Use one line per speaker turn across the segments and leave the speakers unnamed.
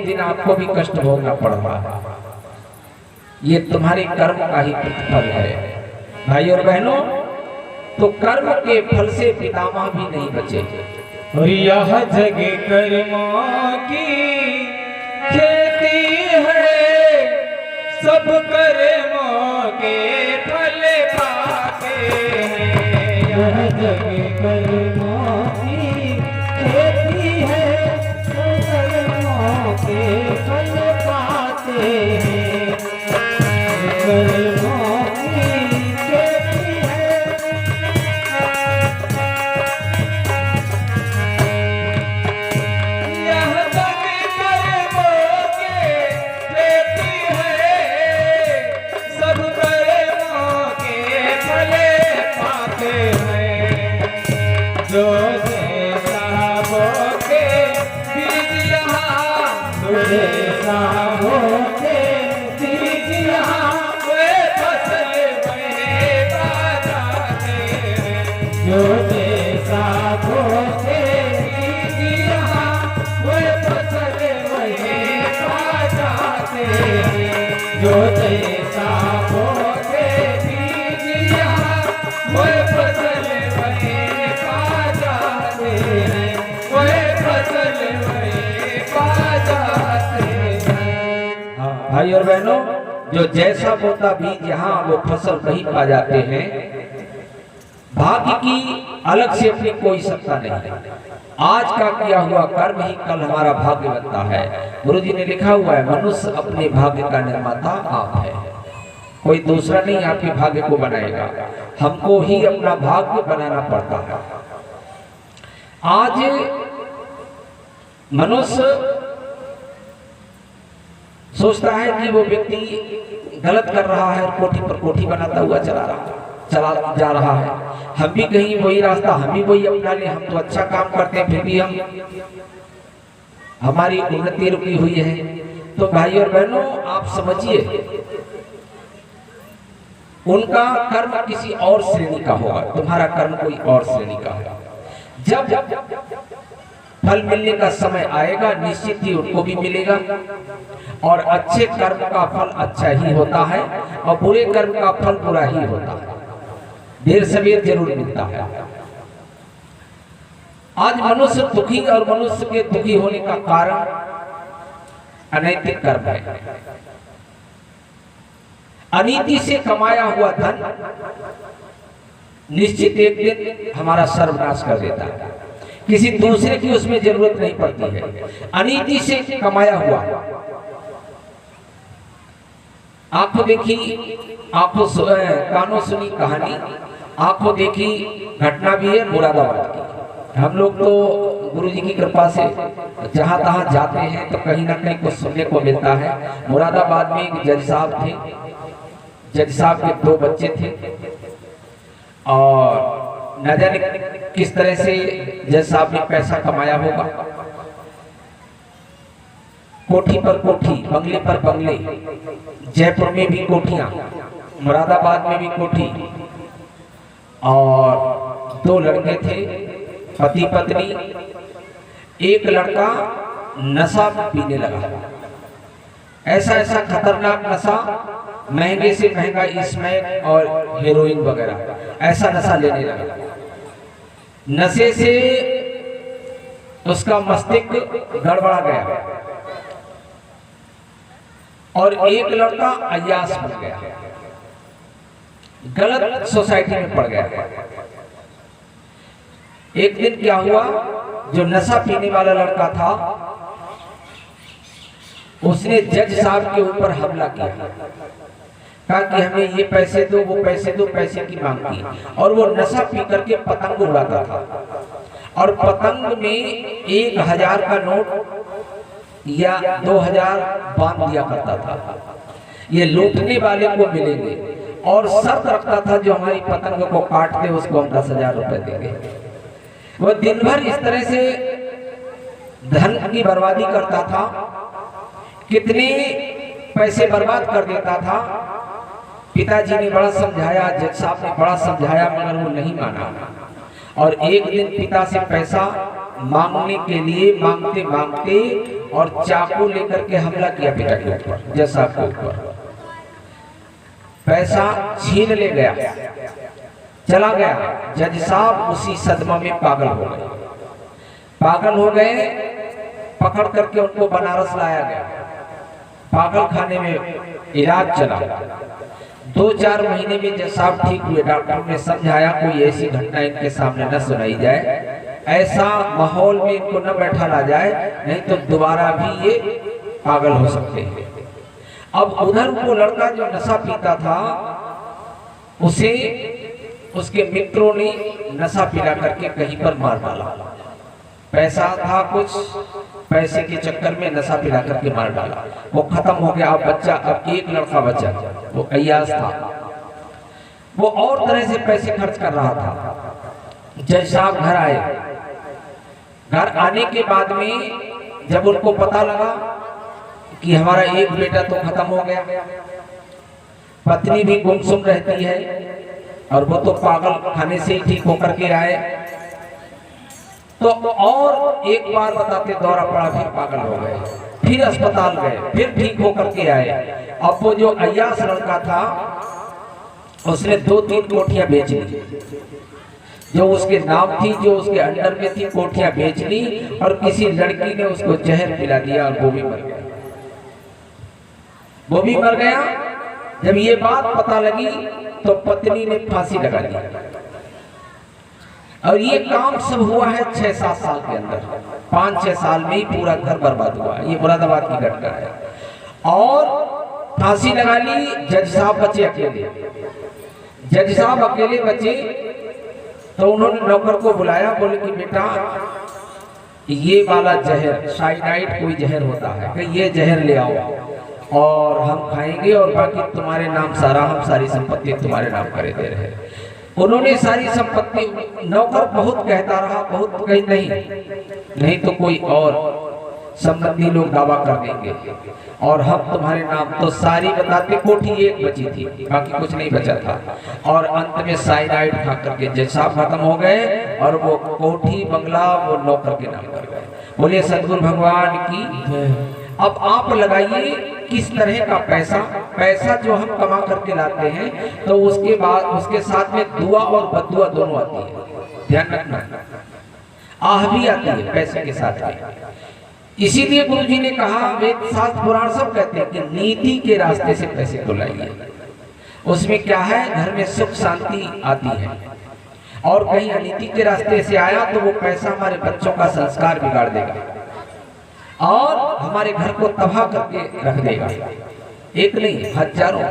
दिन आपको भी कष्ट भोगना पड़ रहा है। ये तुम्हारे कर्म का ही प्रतिफल है भाई और बहनों। तो कर्म के फल से पितामह भी नहीं बचे।
और यह जग कर्मों की खेती है, सब कर्मों के फल पाते हैं। यह जग कर्मों की खेती है, सब कर्मों के फल पाते हैं। कर्मों की खेती है, यह जग कर्मों की खेती है, सब कर्मों के फल पाते हैं। जो जैसा बोते बीज यहाँ, जो जैसा बोते बीज यहाँ, वे फसल में जाते हैं। जो जैसा बोते बीज यहाँ, वे फसल में जाते हैं। जो जैसा बोते बीज यहाँ, वे फसल में जाते हैं। वे फसल में जाते हैं।
भाई और बहनों, जो जैसा बोता बीज यहाँ वो फसल वही पा जाते हैं। भाग्य की अलग से अपनी कोई सत्ता नहीं है। आज का किया हुआ कर्म ही कल हमारा भाग्य बनता है। गुरु जी ने लिखा हुआ है, मनुष्य अपने भाग्य का निर्माता आप है, कोई दूसरा नहीं आपके भाग्य को बनाएगा। हमको ही अपना भाग्य बनाना पड़ता है। आज मनुष्य सोचता है कि वो व्यक्ति गलत कर रहा है, कोठी पर कोठी बनाता हुआ चला जा रहा है। हम भी कहीं वही रास्ता, हम भी वही अपना ले। हम तो अच्छा काम करते हैं, फिर भी हमारी उन्नति रुकी हुई है। तो भाई और बहनों, आप समझिए, उनका कर्म किसी और श्रेणी का होगा, तुम्हारा कर्म कोई और श्रेणी का होगा। जब फल मिलने का समय आएगा, निश्चित ही उनको भी मिलेगा। और अच्छे कर्म का फल अच्छा ही होता है और बुरे कर्म का फल बुरा ही होता है, देर सवेर जरूर मिलता है। आज मनुष्य दुखी और मनुष्य के दुखी होने का कारण अनैतिक कर्म है। अनीति से कमाया हुआ धन निश्चित एक दिन हमारा सर्वनाश कर देता है। किसी दूसरे की उसमें जरूरत नहीं पड़ती है। अनीति से कमाया हुआ, आपको देखी, आपको कानों सुनी कहानी, आपको देखी घटना भी है मुरादाबाद की। हम लोग तो गुरु जी की कृपा से जहां तहां जाते हैं तो कहीं ना कहीं कुछ सुनने को मिलता है। मुरादाबाद में एक जज साहब थे, जज साहब के 2 बच्चे थे और न जाने किस तरह से जज साहब ने पैसा कमाया होगा। कोठी पर कोठी, बंगले पर बंगले, जयपुर में भी कोठियां, मुरादाबाद में भी कोठी। और 2 लड़के थे, पति पत्नी। एक लड़का नशा पीने लगा, ऐसा खतरनाक नशा, महंगे से महंगा स्मैक और हेरोइन वगैरह, ऐसा नशा लेने लगा। नशे से उसका मस्तिष्क गड़बड़ा गया और एक लड़का अय्याश बन गया, गलत सोसाइटी में पड़ गया। एक दिन क्या हुआ, जो नशा पीने वाला लड़का था उसने जज साहब के ऊपर हमला किया, कहा कि हमें ये पैसे दो, वो पैसे दो, पैसे की मांग की। और वो नशा पी करके पतंग उड़ाता था और पतंग में 1000 का नोट या 2000 बांध दिया करता था। ये लूटने वाले को मिलेंगे और शर्त रखता था जो हमारी पतंग को काट दे उसको हम 10,000 रुपए देंगे। वो दिन भर इस तरह से धन की बर्बादी करता था, कितने पैसे बर्बाद कर देता था। पिताजी ने बड़ा समझाया, जज साहब ने बड़ा समझाया, मगर वो नहीं माना। और एक दिन पिता से पैसा मांगने के लिए मांगते मांगते और चाकू लेकर के हमला किया पिता के ऊपर, जज साहब के ऊपर। पैसा छीन ले गया, चला गया। जज साहब उसी सदमा में पागल हो गए। पागल हो गए, पकड़ करके उनको बनारस लाया गया। पागल खाने में इलाज चला। 2-4 महीने में जज साहब ठीक हुए। डॉक्टर ने समझाया कोई ऐसी घटना इनके सामने न सुनाई जाए, ऐसा माहौल में इनको न बैठाला जाए, नहीं तो दोबारा भी ये पागल हो सकते हैं। अब उधर वो लड़का जो नशा पीता था, उसे उसके मित्रों ने नशा पिला करके कहीं पर मार डाला। पैसा था कुछ, पैसे के चक्कर में नशा पिला करके मार डाला। वो खत्म हो गया। अब बच्चा, अब एक लड़का बचा, वो अय्यास था। वो और तरह से पैसे खर्च कर रहा था। जज साहब घर आए। घर आने के बाद में जब उनको पता लगा कि हमारा एक बेटा तो खत्म हो गया, पत्नी भी गुमसुम रहती है और वो तो पागल खाने से ही ठीक होकर के आए, तो और एक बार बताते दौरा पड़ा, फिर पागल हो गए, फिर अस्पताल गए, फिर ठीक होकर के आए। अब वो जो अय्यास लड़का था, उसने 2-3 कोठियां बेच ली, जो उसके नाम थी, जो उसके अंडर में थी, कोठियां बेच ली। और किसी लड़की ने उसको जहर पिला दिया और वो भी मर गया। वो भी मर गया। जब ये बात पता लगी तो पत्नी ने फांसी लगा ली। और ये काम सब हुआ है 6-7 साल के अंदर। 5-6 साल में ही पूरा घर बर्बाद हुआ। ये मुरादाबाद की घटना है। और फांसी लगा ली। जज साहब बचे अकेले। जज साहब अकेले बचे तो उन्होंने नौकर को बुलाया, बोले कि बेटा ये वाला जहर, साइनाइड कोई जहर होता है, कि ये जहर ले आओ और हम खाएंगे और बाकी तुम्हारे नाम सारा, हम सारी संपत्ति तुम्हारे नाम करे दे रहे। उन्होंने सारी संपत्ति, नौकर बहुत कहता रहा, बहुत कही नहीं तो कोई और संबंधी लोग दावा कर देंगे और हम तुम्हारे नाम, तो सारी बताते। कोठी एक बची थी, बाकी कुछ नहीं बचा था। और अंत में साइनाइड खा करके जज साहब खत्म हो गए और वो कोठी बंगला वो नौकर के नाम कर गए। बोलिए सद्गुरु भगवान की। अब आप लगाइए किस तरह का पैसा जो हम कमा करके लाते हैं, तो उसके बाद उसके साथ में दुआ और बददुआ दोनों आती है। ध्यान रखना, आह भी आती है पैसे के साथ में। इसीलिए गुरुजी ने कहा, वेद शास्त्र पुराण सब कहते हैं कि नीति के रास्ते से पैसे को लाइए। उसमें क्या है, घर में सुख शांति आती है। और कहीं अनीति के रास्ते से आया तो वो पैसा हमारे बच्चों का संस्कार बिगाड़ देगा और हमारे घर को तबाह करके रख देगा। एक नहीं, हजारों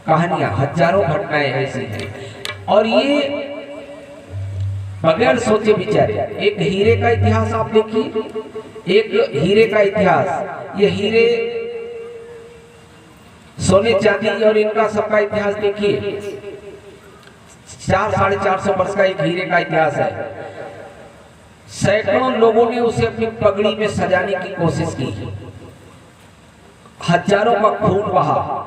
कहानियां, हजारों घटनाएं ऐसी हैं। और ये बगैर सोचे विचारे, एक हीरे का इतिहास आप देखिए, एक हीरे का इतिहास। ये हीरे, सोने चांदी और इनका सबका इतिहास देखिए। 400-450 वर्ष का एक हीरे का इतिहास है। सैकड़ों लोगों ने उसे अपनी पगड़ी में सजाने की कोशिश की, हजारों का खून बहा।